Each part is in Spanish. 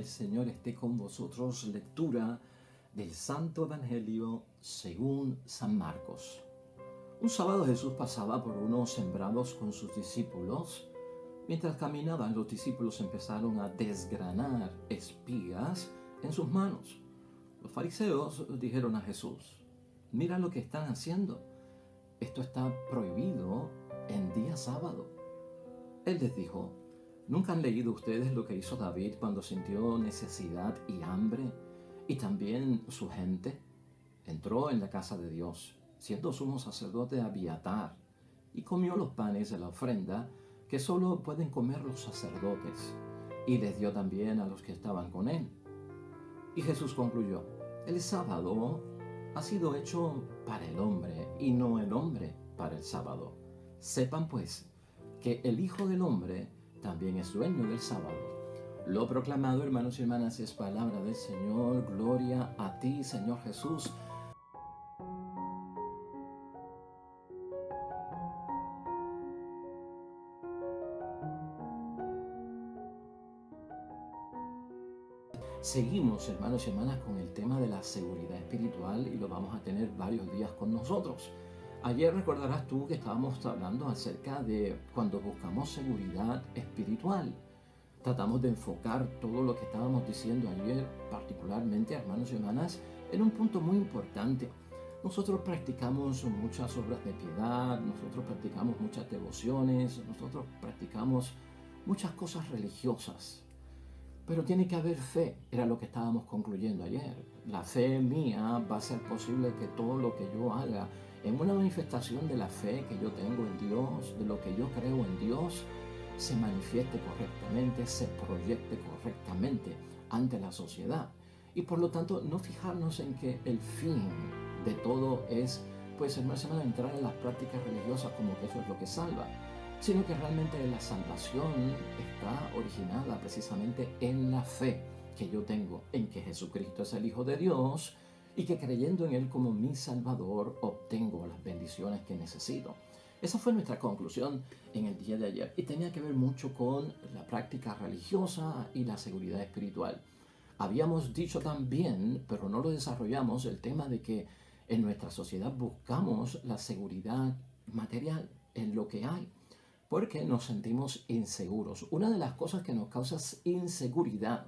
el Señor esté con vosotros. Lectura del Santo Evangelio según San Marcos. Un sábado Jesús pasaba por unos sembrados con sus discípulos. Mientras caminaban, los discípulos empezaron a desgranar espigas en sus manos. Los fariseos dijeron a Jesús: «Mira lo que están haciendo. Esto está prohibido en día sábado». Él les dijo: ¿Nunca han leído ustedes lo que hizo David cuando sintió necesidad y hambre? Y también su gente entró en la casa de Dios, siendo sumo sacerdote Abiatar, y comió los panes de la ofrenda que solo pueden comer los sacerdotes, y les dio también a los que estaban con él. Y Jesús concluyó: el sábado ha sido hecho para el hombre, y no el hombre para el sábado. Sepan pues que el Hijo del Hombre también es dueño del sábado. Lo proclamado, hermanos y hermanas, es palabra del Señor. Gloria a ti, Señor Jesús. Seguimos, hermanos y hermanas, con el tema de la seguridad espiritual y lo vamos a tener varios días con nosotros. Ayer recordarás tú que estábamos hablando acerca de cuando buscamos seguridad espiritual. Tratamos de enfocar todo lo que estábamos diciendo ayer, particularmente, hermanos y hermanas, en un punto muy importante. Nosotros practicamos muchas obras de piedad, nosotros practicamos muchas devociones, nosotros practicamos muchas cosas religiosas. Pero tiene que haber fe, era lo que estábamos concluyendo ayer. La fe mía va a ser posible que todo lo que yo haga en una manifestación de la fe que yo tengo en Dios, de lo que yo creo en Dios, se manifieste correctamente, se proyecte correctamente ante la sociedad. Y por lo tanto, no fijarnos en que el fin de todo es, pues, hermanos, entrar en las prácticas religiosas como que eso es lo que salva, sino que realmente la salvación está originada precisamente en la fe que yo tengo en que Jesucristo es el Hijo de Dios y que creyendo en Él como mi Salvador obtengo las bendiciones que necesito. Esa fue nuestra conclusión en el día de ayer y tenía que ver mucho con la práctica religiosa y la seguridad espiritual. Habíamos dicho también, pero no lo desarrollamos, el tema de que en nuestra sociedad buscamos la seguridad material en lo que hay, porque nos sentimos inseguros. Una de las cosas que nos causa inseguridad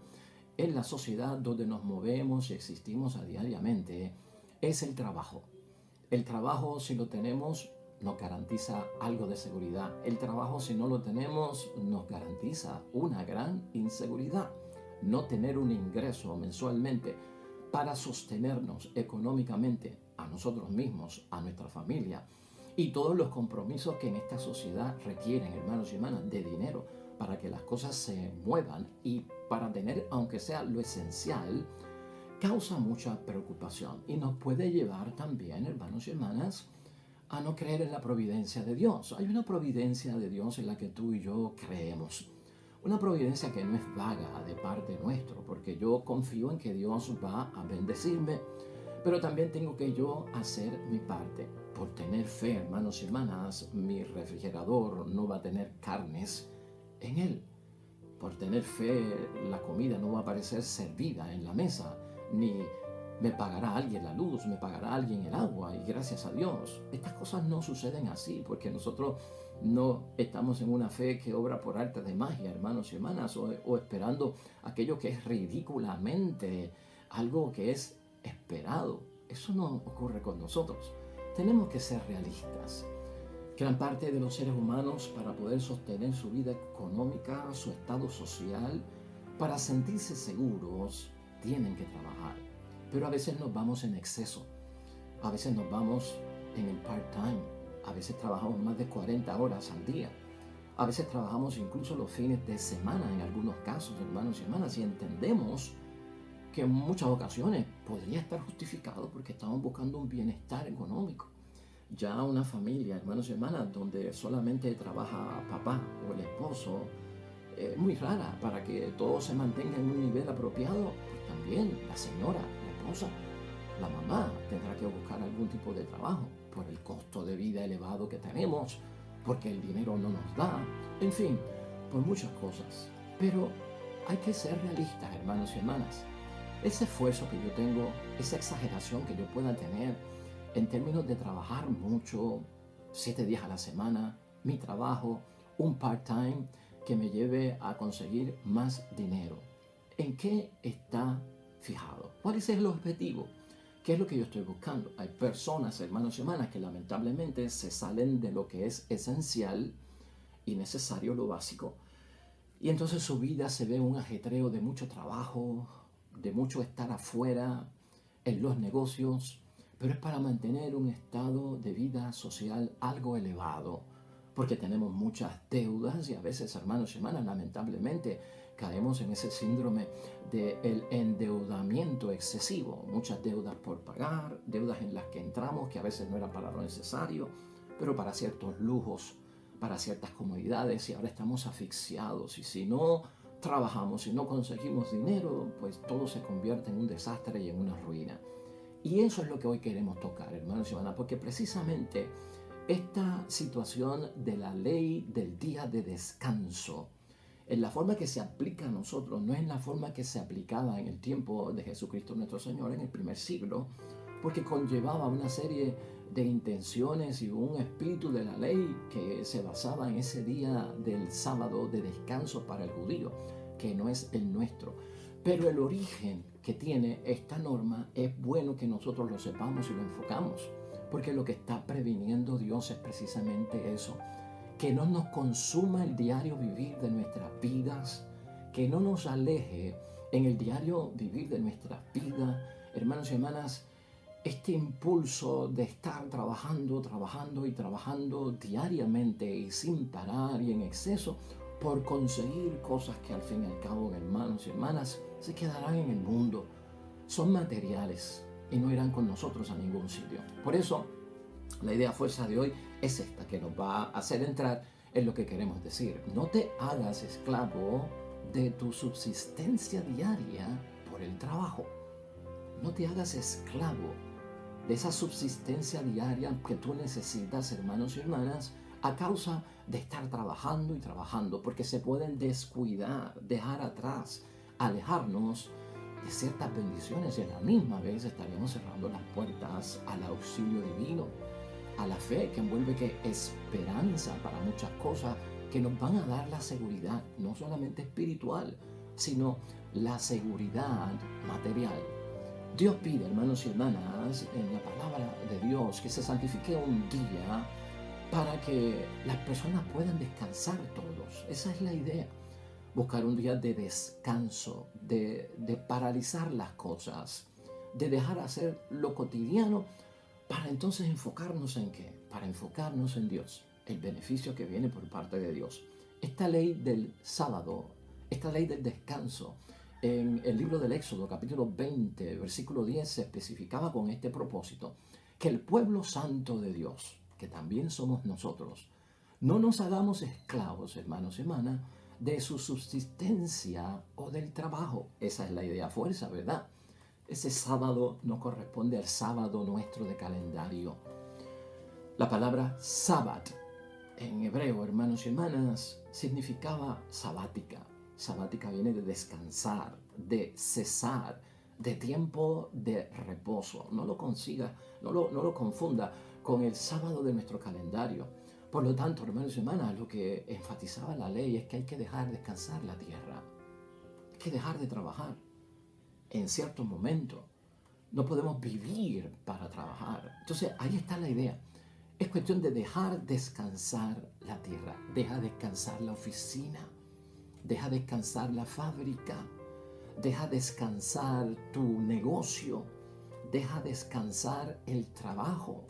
en la sociedad donde nos movemos y existimos diariamente es el trabajo. El trabajo, si lo tenemos, nos garantiza algo de seguridad. El trabajo, si no lo tenemos, nos garantiza una gran inseguridad. No tener un ingreso mensualmente para sostenernos económicamente a nosotros mismos, a nuestra familia y todos los compromisos que en esta sociedad requieren, hermanos y hermanas, de dinero para que las cosas se muevan y para tener, aunque sea lo esencial, causa mucha preocupación y nos puede llevar también, hermanos y hermanas, a no creer en la providencia de Dios. Hay una providencia de Dios en la que tú y yo creemos. Una providencia que no es vaga de parte nuestro, porque yo confío en que Dios va a bendecirme, pero también tengo que yo hacer mi parte. Por tener fe, hermanos y hermanas, mi refrigerador no va a tener carnes en él. Por tener fe, la comida no va a aparecer servida en la mesa, ni me pagará alguien la luz, me pagará alguien el agua, y gracias a Dios. Estas cosas no suceden así, porque nosotros no estamos en una fe que obra por arte de magia, hermanos y hermanas, o esperando aquello que es ridículamente algo que es esperado. Eso no ocurre con nosotros. Tenemos que ser realistas. Gran parte de los seres humanos, para poder sostener su vida económica, su estado social, para sentirse seguros, tienen que trabajar. Pero a veces nos vamos en exceso. A veces nos vamos en el part-time. A veces trabajamos más de 40 horas al día. A veces trabajamos incluso los fines de semana en algunos casos, hermanos y hermanas, y entendemos que en muchas ocasiones podría estar justificado porque estamos buscando un bienestar económico. Ya una familia, hermanos y hermanas, donde solamente trabaja papá o el esposo, es muy rara para que todo se mantenga en un nivel apropiado. Pues también la señora, la esposa, la mamá tendrá que buscar algún tipo de trabajo por el costo de vida elevado que tenemos, porque el dinero no nos da, en fin, por muchas cosas. Pero hay que ser realistas, hermanos y hermanas. Ese esfuerzo que yo tengo, esa exageración que yo pueda tener en términos de trabajar mucho, 7 días a la semana, mi trabajo, un part-time que me lleve a conseguir más dinero. ¿En qué está fijado? ¿Cuál es el objetivo? ¿Qué es lo que yo estoy buscando? Hay personas, hermanos y hermanas, que lamentablemente se salen de lo que es esencial y necesario, lo básico, y entonces su vida se ve un ajetreo de mucho trabajo, de mucho estar afuera en los negocios, pero es para mantener un estado de vida social algo elevado, porque tenemos muchas deudas y a veces, hermanos y hermanas, lamentablemente caemos en ese síndrome del endeudamiento excesivo, muchas deudas por pagar, deudas en las que entramos que a veces no eran para lo necesario, pero para ciertos lujos, para ciertas comodidades, y ahora estamos asfixiados, y si no trabajamos, si no conseguimos dinero, pues todo se convierte en un desastre y en una ruina. Y eso es lo que hoy queremos tocar, hermanos y hermanas, porque precisamente esta situación de la ley del día de descanso, en la forma que se aplica a nosotros, no es la forma que se aplicaba en el tiempo de Jesucristo nuestro Señor en el primer siglo, porque conllevaba una serie de intenciones y un espíritu de la ley que se basaba en ese día del sábado de descanso para el judío, que no es el nuestro. Pero el origen que tiene esta norma es bueno que nosotros lo sepamos y lo enfocamos, porque lo que está previniendo Dios es precisamente eso, que no nos consuma el diario vivir de nuestras vidas, que no nos aleje en el diario vivir de nuestras vidas, hermanos y hermanas, este impulso de estar trabajando y trabajando diariamente y sin parar y en exceso por conseguir cosas que al fin y al cabo, hermanos y hermanas, se quedarán en el mundo. Son materiales y no irán con nosotros a ningún sitio. Por eso, la idea fuerza de hoy es esta, que nos va a hacer entrar en lo que queremos decir. No te hagas esclavo de tu subsistencia diaria por el trabajo. No te hagas esclavo de esa subsistencia diaria que tú necesitas, hermanos y hermanas, a causa de estar trabajando y trabajando, porque se pueden descuidar, dejar atrás, alejarnos de ciertas bendiciones y a la misma vez estaríamos cerrando las puertas al auxilio divino, a la fe que envuelve que esperanza para muchas cosas que nos van a dar la seguridad, no solamente espiritual, sino la seguridad material. Dios pide, hermanos y hermanas, en la palabra de Dios, que se santifique un día para que las personas puedan descansar todos. Esa es la idea. Buscar un día de descanso, de paralizar las cosas, de dejar hacer lo cotidiano para entonces enfocarnos en ¿qué? Para enfocarnos en Dios, el beneficio que viene por parte de Dios. Esta ley del sábado, esta ley del descanso, en el libro del Éxodo, capítulo 20, versículo 10, se especificaba con este propósito, que el pueblo santo de Dios, que también somos nosotros, no nos hagamos esclavos, hermanos y hermanas, de su subsistencia o del trabajo. Esa es la idea fuerza, ¿verdad? Ese sábado no corresponde al sábado nuestro de calendario. La palabra sábat en hebreo, hermanos y hermanas, significaba sabática. Sabática viene de descansar, de cesar, de tiempo de reposo. No lo consiga, no lo confunda con el sábado de nuestro calendario. Por lo tanto, hermanos y hermanas, lo que enfatizaba la ley es que hay que dejar descansar la tierra. Hay que dejar de trabajar en ciertos momentos. No podemos vivir para trabajar. Entonces, ahí está la idea. Es cuestión de dejar descansar la tierra. Deja descansar la oficina. Deja descansar la fábrica. Deja descansar tu negocio. Deja descansar el trabajo.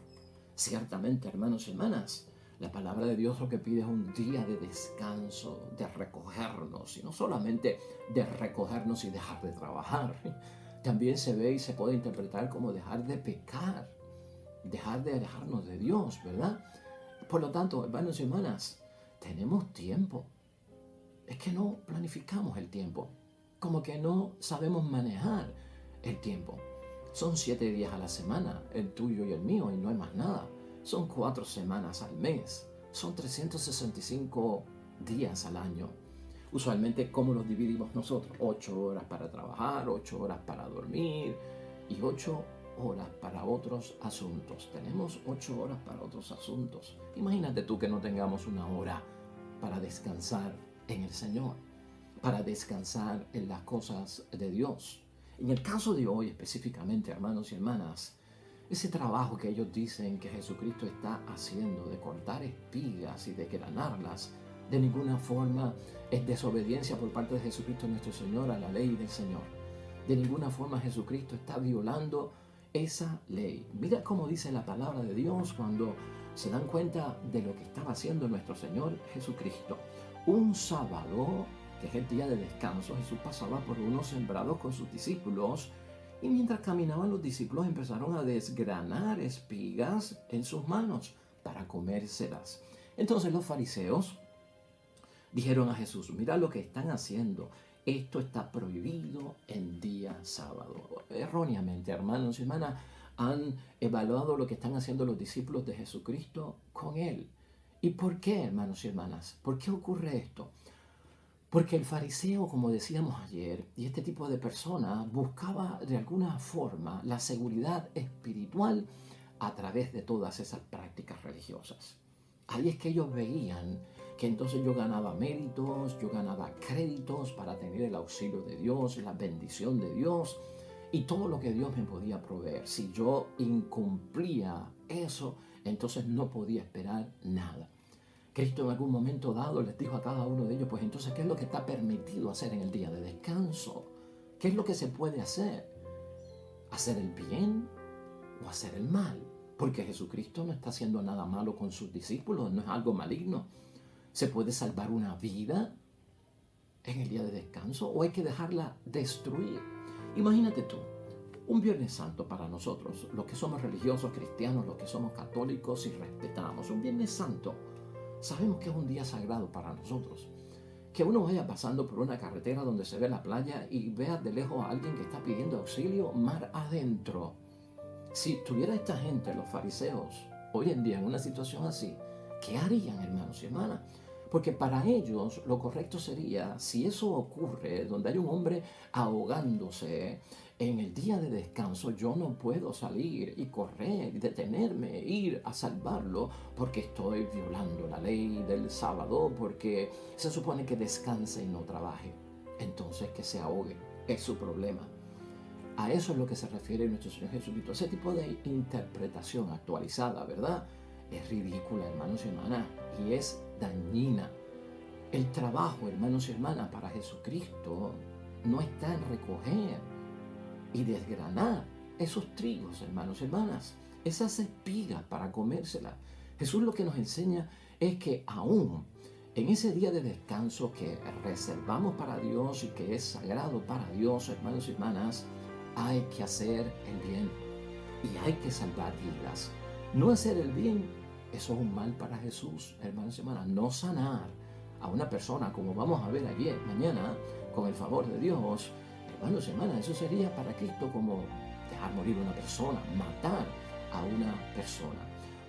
Ciertamente, hermanos y hermanas, la palabra de Dios lo que pide es un día de descanso, de recogernos, y no solamente de recogernos y dejar de trabajar. También se ve y se puede interpretar como dejar de pecar, dejar de alejarnos de Dios, ¿verdad? Por lo tanto, hermanos y hermanas, tenemos tiempo. Es que no planificamos el tiempo, como que no sabemos manejar el tiempo. Son 7 días a la semana, el tuyo y el mío, y no hay más nada. Son 4 semanas al mes, son 365 días al año. Usualmente, ¿cómo los dividimos nosotros? 8 horas para trabajar, 8 horas para dormir y 8 horas para otros asuntos. Tenemos 8 horas para otros asuntos. Imagínate tú que no tengamos una hora para descansar en el Señor, para descansar en las cosas de Dios. En el caso de hoy específicamente, hermanos y hermanas, ese trabajo que ellos dicen que Jesucristo está haciendo de cortar espigas y de granarlas, de ninguna forma es desobediencia por parte de Jesucristo nuestro Señor a la ley del Señor. De ninguna forma Jesucristo está violando esa ley. Mira cómo dice la palabra de Dios cuando se dan cuenta de lo que estaba haciendo nuestro Señor Jesucristo. Un sábado, que es el día de descanso, Jesús pasaba por unos sembrados con sus discípulos y mientras caminaban los discípulos empezaron a desgranar espigas en sus manos para comérselas. Entonces los fariseos dijeron a Jesús, mira lo que están haciendo, esto está prohibido en día sábado. Erróneamente, hermanos y hermanas, han evaluado lo que están haciendo los discípulos de Jesucristo con Él. ¿Y por qué, hermanos y hermanas? ¿Por qué ocurre esto? Porque el fariseo, como decíamos ayer, y este tipo de personas buscaba de alguna forma la seguridad espiritual a través de todas esas prácticas religiosas. Ahí es que ellos veían que entonces yo ganaba méritos, yo ganaba créditos para tener el auxilio de Dios, la bendición de Dios y todo lo que Dios me podía proveer. Si yo incumplía eso, entonces no podía esperar nada. Cristo en algún momento dado les dijo a cada uno de ellos, pues entonces, ¿qué es lo que está permitido hacer en el día de descanso? ¿Qué es lo que se puede hacer? ¿Hacer el bien o hacer el mal? Porque Jesucristo no está haciendo nada malo con sus discípulos, no es algo maligno. ¿Se puede salvar una vida en el día de descanso o hay que dejarla destruir? Imagínate tú, un Viernes Santo para nosotros, los que somos religiosos cristianos, los que somos católicos y respetamos, un Viernes Santo, sabemos que es un día sagrado para nosotros. Que uno vaya pasando por una carretera donde se ve la playa y vea de lejos a alguien que está pidiendo auxilio mar adentro. Si tuviera esta gente, los fariseos, hoy en día en una situación así, ¿qué harían, hermanos y hermanas? Porque para ellos lo correcto sería, si eso ocurre, donde hay un hombre ahogándose, en el día de descanso yo no puedo salir y correr, detenerme, ir a salvarlo, porque estoy violando la ley del sábado, porque se supone que descanse y no trabaje. Entonces que se ahogue, es su problema. A eso es lo que se refiere nuestro Señor Jesucristo. Ese tipo de interpretación actualizada, ¿verdad? Es ridícula, hermanos y hermanas, y es dañina. El trabajo, hermanos y hermanas, para Jesucristo no está en recoger y desgranar esos trigos, hermanos y hermanas, esas espigas para comérselas. Jesús lo que nos enseña es que aún en ese día de descanso que reservamos para Dios y que es sagrado para Dios, hermanos y hermanas, hay que hacer el bien y hay que salvar vidas. No hacer el bien, eso es un mal para Jesús, hermanos y hermanas. No sanar a una persona, como vamos a ver ayer, mañana, con el favor de Dios, hermanos y hermanas, eso sería para Cristo como dejar morir a una persona, matar a una persona.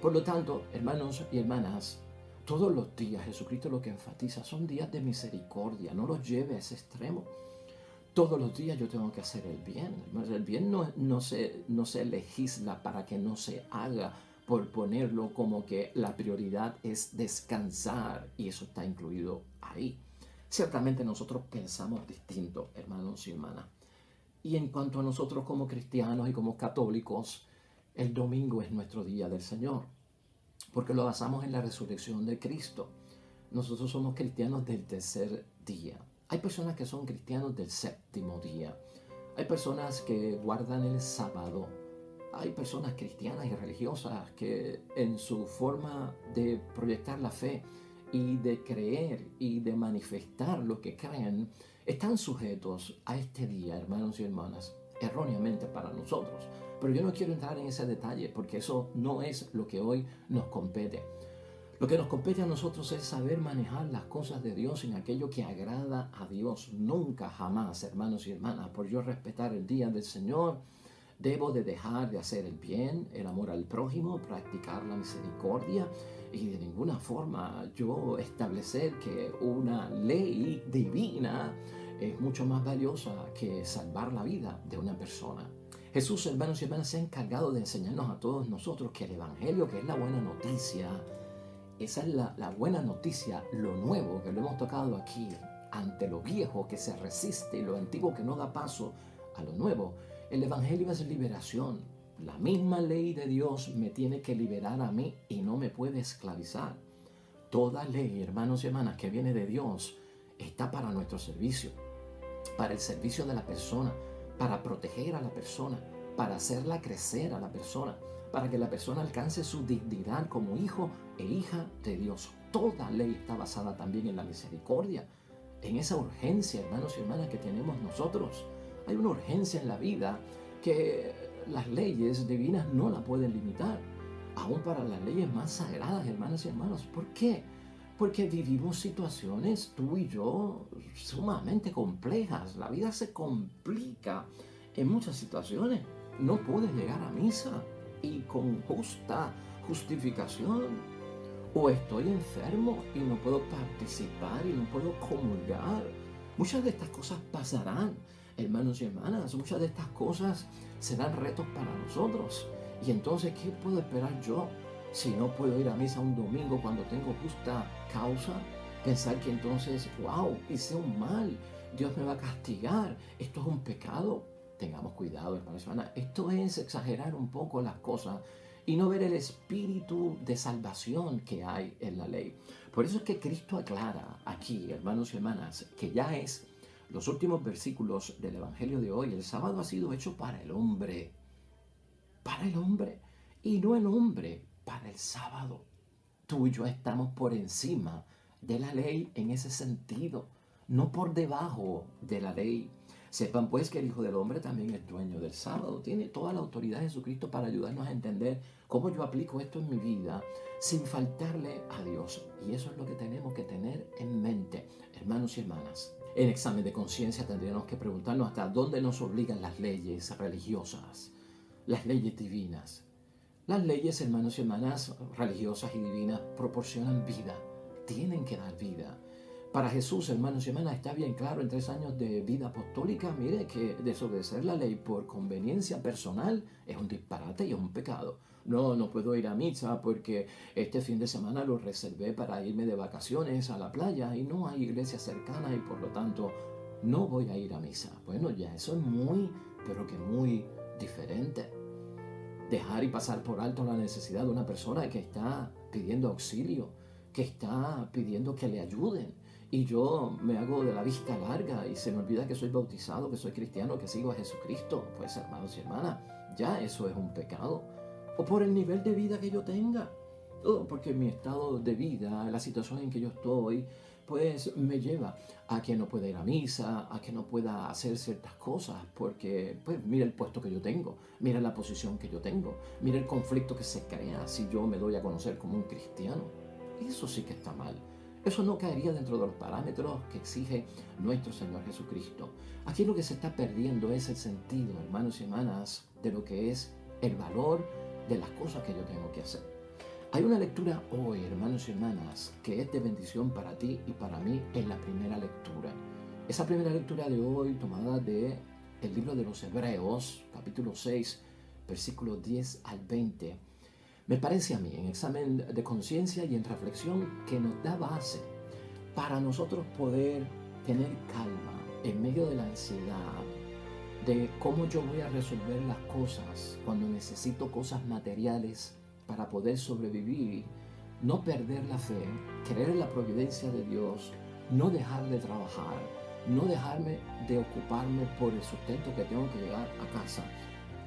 Por lo tanto, hermanos y hermanas, todos los días Jesucristo lo que enfatiza son días de misericordia, no los lleve a ese extremo. Todos los días yo tengo que hacer el bien. El bien no se legisla para que no se haga, por ponerlo como que la prioridad es descansar, y eso está incluido ahí. Ciertamente nosotros pensamos distinto, hermanos y hermanas. Y en cuanto a nosotros como cristianos y como católicos, el domingo es nuestro día del Señor, porque lo basamos en la resurrección de Cristo. Nosotros somos cristianos del tercer día. Hay personas que son cristianos del séptimo día. Hay personas que guardan el sábado. Hay personas cristianas y religiosas que en su forma de proyectar la fe y de creer y de manifestar lo que creen, están sujetos a este día, hermanos y hermanas, erróneamente para nosotros. Pero yo no quiero entrar en ese detalle porque eso no es lo que hoy nos compete. Lo que nos compete a nosotros es saber manejar las cosas de Dios en aquello que agrada a Dios. Nunca, jamás, hermanos y hermanas, por yo respetar el día del Señor, Debo de dejar de hacer el bien, el amor al prójimo, practicar la misericordia y de ninguna forma yo establecer que una ley divina es mucho más valiosa que salvar la vida de una persona. Jesús, hermanos y hermanas, se ha encargado de enseñarnos a todos nosotros que el Evangelio, que es la buena noticia, esa es la buena noticia, lo nuevo que lo hemos tocado aquí, ante lo viejo que se resiste y lo antiguo que no da paso a lo nuevo. El Evangelio es liberación. La misma ley de Dios me tiene que liberar a mí y no me puede esclavizar. Toda ley, hermanos y hermanas, que viene de Dios está para nuestro servicio, para el servicio de la persona, para proteger a la persona, para hacerla crecer a la persona, para que la persona alcance su dignidad como hijo e hija de Dios. Toda ley está basada también en la misericordia, en esa urgencia, hermanos y hermanas, que tenemos nosotros. Hay una urgencia en la vida que las leyes divinas no la pueden limitar, aún para las leyes más sagradas, hermanos y hermanos. ¿Por qué? Porque vivimos situaciones, tú y yo, sumamente complejas. La vida se complica en muchas situaciones. No puedes llegar a misa y con justa justificación. O estoy enfermo y no puedo participar y no puedo comulgar. Muchas de estas cosas pasarán, hermanos y hermanas. Muchas de estas cosas serán retos para nosotros. Y entonces, ¿qué puedo esperar yo si no puedo ir a misa un domingo cuando tengo justa causa? Pensar que entonces, wow, hice un mal, Dios me va a castigar, esto es un pecado. Tengamos cuidado, hermanos y hermanas. Esto es exagerar un poco las cosas y no ver el espíritu de salvación que hay en la ley. Por eso es que Cristo aclara aquí, hermanos y hermanas, que ya es los últimos versículos del Evangelio de hoy. El sábado ha sido hecho para el hombre, y no el hombre para el sábado. Tú y yo estamos por encima de la ley en ese sentido, no por debajo de la ley. Sepan pues que el Hijo del Hombre también es dueño del sábado. Tiene toda la autoridad de Jesucristo para ayudarnos a entender cómo yo aplico esto en mi vida sin faltarle a Dios. Y eso es lo que tenemos que tener en mente, hermanos y hermanas. En examen de conciencia tendríamos que preguntarnos hasta dónde nos obligan las leyes religiosas, las leyes divinas. Las leyes, hermanos y hermanas, religiosas y divinas proporcionan vida, tienen que dar vida. Para Jesús, hermanos y hermanas, está bien claro en 3 años de vida apostólica, mire que desobedecer la ley por conveniencia personal es un disparate y es un pecado. No puedo ir a misa porque este fin de semana lo reservé para irme de vacaciones a la playa y no hay iglesia cercana y por lo tanto no voy a ir a misa. Bueno, ya eso es muy, pero que muy diferente. Dejar y pasar por alto la necesidad de una persona que está pidiendo auxilio, que está pidiendo que le ayuden. Y yo me hago de la vista larga y se me olvida que soy bautizado, que soy cristiano, que sigo a Jesucristo. Pues hermanos y hermanas, ya eso es un pecado. O por el nivel de vida que yo tenga. Todo porque mi estado de vida, la situación en que yo estoy, pues me lleva a que no pueda ir a misa, a que no pueda hacer ciertas cosas, porque pues mira el puesto que yo tengo, mira la posición que yo tengo, mira el conflicto que se crea si yo me doy a conocer como un cristiano. Eso sí que está mal. Eso no caería dentro de los parámetros que exige nuestro Señor Jesucristo. Aquí lo que se está perdiendo es el sentido, hermanos y hermanas, de lo que es el valor de las cosas que yo tengo que hacer. Hay una lectura hoy, hermanos y hermanas, que es de bendición para ti y para mí en la primera lectura. Esa primera lectura de hoy, tomada del libro de los Hebreos, capítulo 6, versículos 10 al 20, me parece a mí, en examen de conciencia y en reflexión, que nos da base para nosotros poder tener calma en medio de la ansiedad, de cómo yo voy a resolver las cosas cuando necesito cosas materiales para poder sobrevivir, no perder la fe, creer en la providencia de Dios, no dejar de trabajar, no dejarme de ocuparme por el sustento que tengo que llegar a casa,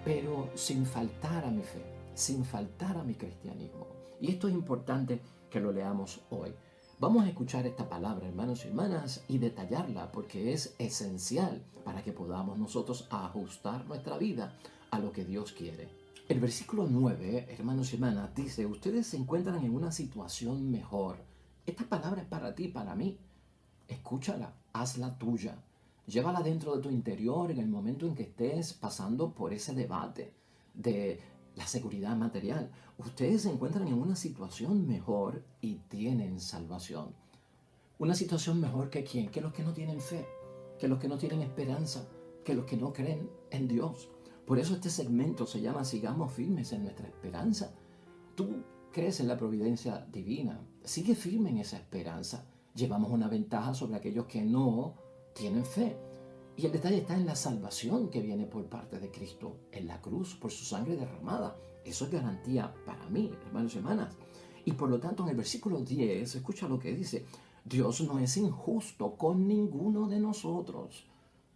pero sin faltar a mi fe, sin faltar a mi cristianismo. Y esto es importante que lo leamos hoy. Vamos a escuchar esta palabra, hermanos y hermanas, y detallarla porque es esencial para que podamos nosotros ajustar nuestra vida a lo que Dios quiere. El versículo 9, hermanos y hermanas, dice, ustedes se encuentran en una situación mejor. Esta palabra es para ti, para mí. Escúchala, hazla tuya. Llévala dentro de tu interior en el momento en que estés pasando por ese debate de la seguridad material. Ustedes se encuentran en una situación mejor y tienen salvación. Una situación mejor que quién, que los que no tienen fe, que los que no tienen esperanza, que los que no creen en Dios. Por eso este segmento se llama Sigamos firmes en nuestra esperanza. Tú crees en la providencia divina, sigue firme en esa esperanza. Llevamos una ventaja sobre aquellos que no tienen fe. Y el detalle está en la salvación que viene por parte de Cristo en la cruz, por su sangre derramada. Eso es garantía para mí, hermanos y hermanas. Y por lo tanto, en el versículo 10, escucha lo que dice: Dios no es injusto con ninguno de nosotros,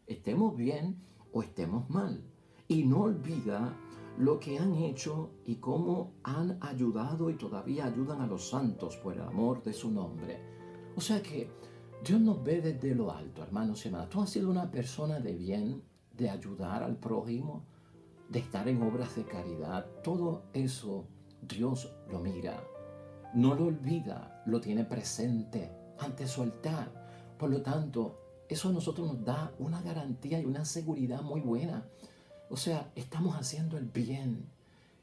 estemos bien o estemos mal, y no olvida lo que han hecho y cómo han ayudado y todavía ayudan a los santos por el amor de su nombre. O sea que Dios nos ve desde lo alto, hermanos y hermanas. Tú has sido una persona de bien, de ayudar al prójimo, de estar en obras de caridad. Todo eso Dios lo mira, no lo olvida, lo tiene presente ante su altar. Por lo tanto, eso a nosotros nos da una garantía y una seguridad muy buena. O sea, estamos haciendo el bien.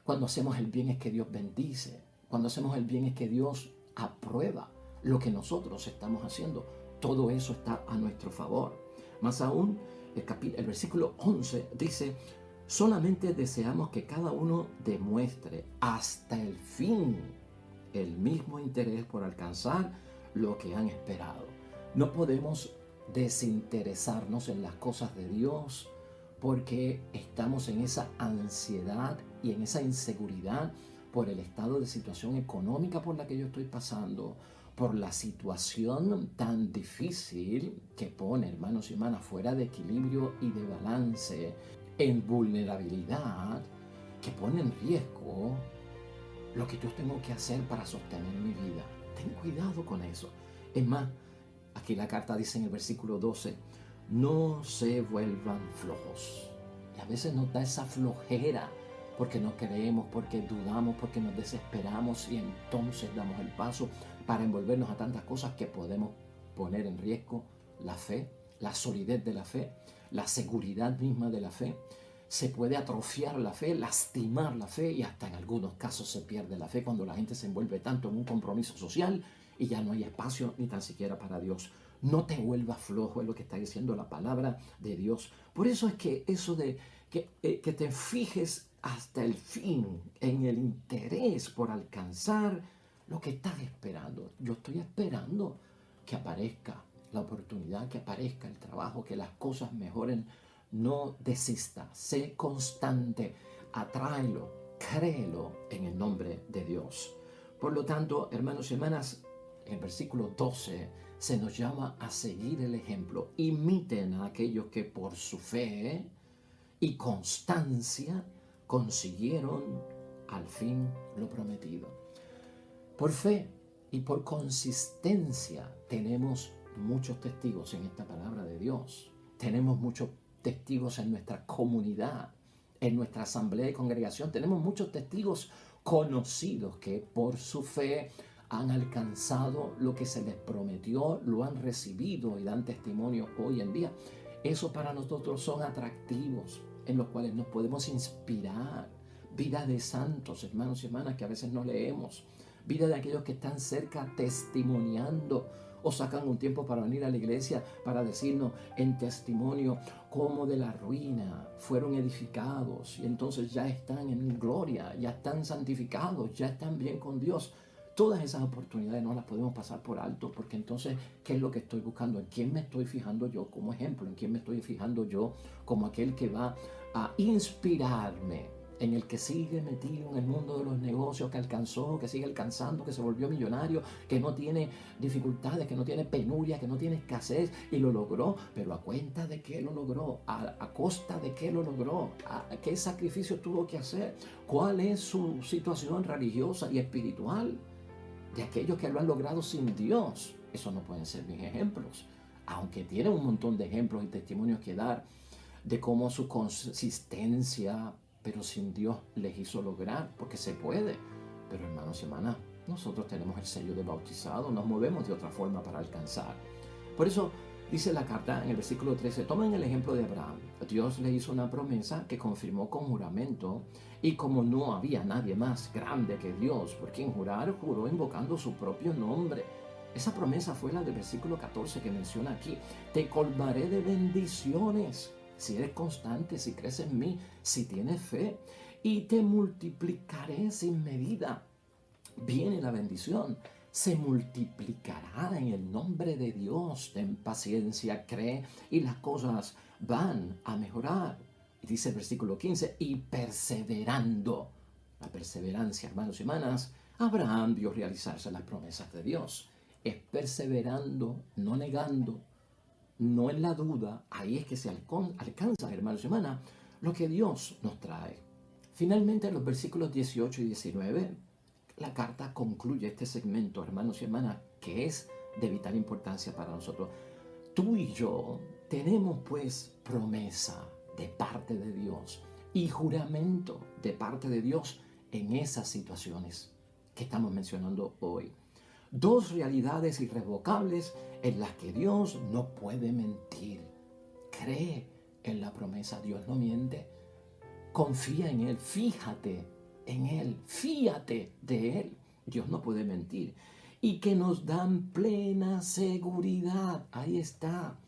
Cuando hacemos el bien es que Dios bendice. Cuando hacemos el bien es que Dios aprueba lo que nosotros estamos haciendo. Todo eso está a nuestro favor. Más aún, el versículo 11 dice: solamente deseamos que cada uno demuestre hasta el fin el mismo interés por alcanzar lo que han esperado. No podemos desinteresarnos en las cosas de Dios porque estamos en esa ansiedad y en esa inseguridad por el estado de situación económica por la que yo estoy pasando, por la situación tan difícil que pone, hermanos y hermanas, fuera de equilibrio y de balance, en vulnerabilidad, que pone en riesgo lo que yo tengo que hacer para sostener mi vida. Ten cuidado con eso. Es más, aquí la carta dice en el versículo 12, no se vuelvan flojos. Y a veces nos da esa flojera porque no creemos, porque dudamos, porque nos desesperamos y entonces damos el paso para envolvernos a tantas cosas que podemos poner en riesgo la fe, la solidez de la fe, la seguridad misma de la fe. Se puede atrofiar la fe, lastimar la fe y hasta en algunos casos se pierde la fe cuando la gente se envuelve tanto en un compromiso social y ya no hay espacio ni tan siquiera para Dios. No te vuelvas flojo, es lo que está diciendo la palabra de Dios. Por eso es que eso de que te fijes hasta el fin en el interés por alcanzar lo que estás esperando. Yo estoy esperando que aparezca la oportunidad, que aparezca el trabajo, que las cosas mejoren. No desista, sé constante, atráelo, créelo en el nombre de Dios. Por lo tanto, hermanos y hermanas, en el versículo 12 se nos llama a seguir el ejemplo. Imiten a aquellos que por su fe y constancia consiguieron al fin lo prometido. Por fe y por consistencia tenemos muchos testigos en esta palabra de Dios. Tenemos muchos testigos en nuestra comunidad, en nuestra asamblea y congregación. Tenemos muchos testigos conocidos que por su fe han alcanzado lo que se les prometió, lo han recibido y dan testimonio hoy en día. Eso para nosotros son atractivos en los cuales nos podemos inspirar. Vida de santos, hermanos y hermanas, que a veces no leemos. Vida de aquellos que están cerca testimoniando o sacan un tiempo para venir a la iglesia para decirnos en testimonio cómo de la ruina fueron edificados y entonces ya están en gloria, ya están santificados, ya están bien con Dios. Todas esas oportunidades no las podemos pasar por alto porque entonces, ¿qué es lo que estoy buscando? ¿En quién me estoy fijando yo como ejemplo? ¿En quién me estoy fijando yo como aquel que va a inspirarme? En el que sigue metido en el mundo de los negocios, que alcanzó, que sigue alcanzando, que se volvió millonario, que no tiene dificultades, que no tiene penuria, que no tiene escasez y lo logró, pero ¿a cuenta de qué lo logró? ¿A costa de qué lo logró? ¿Qué sacrificio tuvo que hacer? ¿Cuál es su situación religiosa y espiritual? De aquellos que lo han logrado sin Dios. Eso no pueden ser mis ejemplos, aunque tienen un montón de ejemplos y testimonios que dar de cómo su consistencia, pero sin Dios les hizo lograr, porque se puede. Pero hermanos y hermanas, nosotros tenemos el sello de bautizado, nos movemos de otra forma para alcanzar. Por eso Dice la carta en el versículo 13, tomen el ejemplo de Abraham. Dios le hizo una promesa que confirmó con juramento, y como no había nadie más grande que Dios por quien jurar, juró invocando su propio nombre. Esa promesa fue la del versículo 14 que menciona aquí. Te colmaré de bendiciones si eres constante, si crees en mí, si tienes fe, y te multiplicaré sin medida. Viene la bendición. Se multiplicará en el nombre de Dios. Ten paciencia, cree, y las cosas van a mejorar. Y dice el versículo 15, y perseverando. La perseverancia, hermanos y hermanas, Abraham vio realizarse las promesas de Dios. Es perseverando, no negando, no en la duda. Ahí es que se alcanza, hermanos y hermanas, lo que Dios nos trae. Finalmente, en los versículos 18 y 19, la carta concluye este segmento, hermanos y hermanas, que es de vital importancia para nosotros. Tú y yo tenemos pues promesa de parte de Dios y juramento de parte de Dios en esas situaciones que estamos mencionando hoy. Dos realidades irrevocables en las que Dios no puede mentir. Cree en la promesa, Dios no miente. Confía en Él, fíjate en Él, fíate de Él. Dios no puede mentir. Y que nos dan plena seguridad. Ahí está.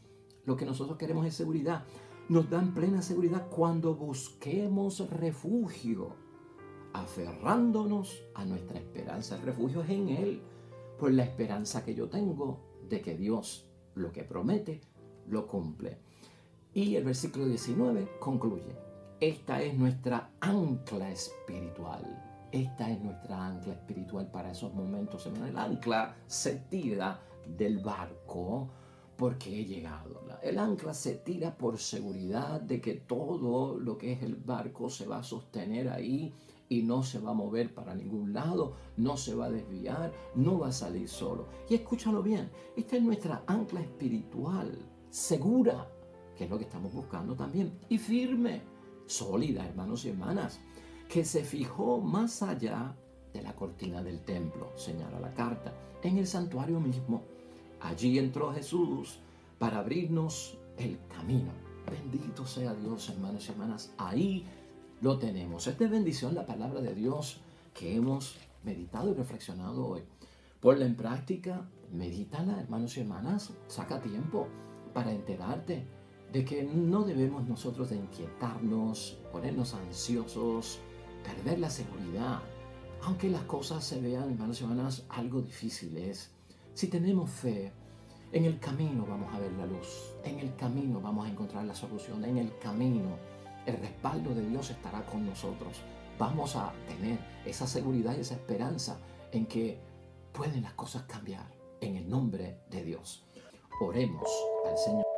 Lo que nosotros queremos es seguridad. Nos dan plena seguridad cuando busquemos refugio, aferrándonos a nuestra esperanza. El refugio es en Él, por la esperanza que yo tengo de que Dios lo que promete, lo cumple. Y el versículo 19 concluye. Esta es nuestra ancla espiritual. Esta es nuestra ancla espiritual para esos momentos. El ancla se tira del barco porque he llegado. El ancla se tira por seguridad de que todo lo que es el barco se va a sostener ahí y no se va a mover para ningún lado, no se va a desviar, no va a salir solo. Y escúchalo bien, esta es nuestra ancla espiritual, segura, que es lo que estamos buscando también, y firme, sólida, hermanos y hermanas, que se fijó más allá de la cortina del templo, señala la carta, en el santuario mismo. Allí entró Jesús para abrirnos el camino. Bendito sea Dios, hermanos y hermanas. Ahí lo tenemos. Es de bendición la palabra de Dios que hemos meditado y reflexionado hoy. Ponla en práctica, medítala, hermanos y hermanas. Saca tiempo para enterarte de que no debemos nosotros de inquietarnos, ponernos ansiosos, perder la seguridad. Aunque las cosas se vean, hermanos y hermanas, algo difíciles, si tenemos fe, en el camino vamos a ver la luz, en el camino vamos a encontrar la solución, en el camino el respaldo de Dios estará con nosotros. Vamos a tener esa seguridad y esa esperanza en que pueden las cosas cambiar en el nombre de Dios. Oremos al Señor.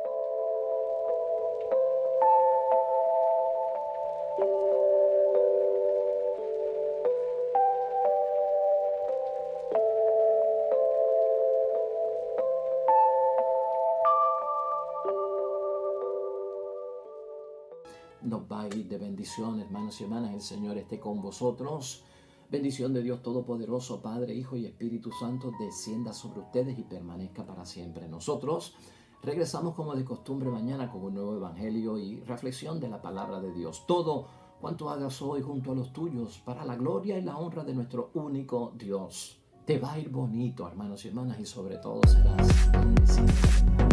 Nos va a ir de bendición, hermanos y hermanas. El Señor esté con vosotros. Bendición de Dios Todopoderoso, Padre, Hijo y Espíritu Santo, descienda sobre ustedes y permanezca para siempre. Nosotros regresamos como de costumbre mañana con un nuevo evangelio y reflexión de la palabra de Dios. Todo cuanto hagas hoy junto a los tuyos, para la gloria y la honra de nuestro único Dios. Te va a ir bonito, hermanos y hermanas, y sobre todo serás bendecido.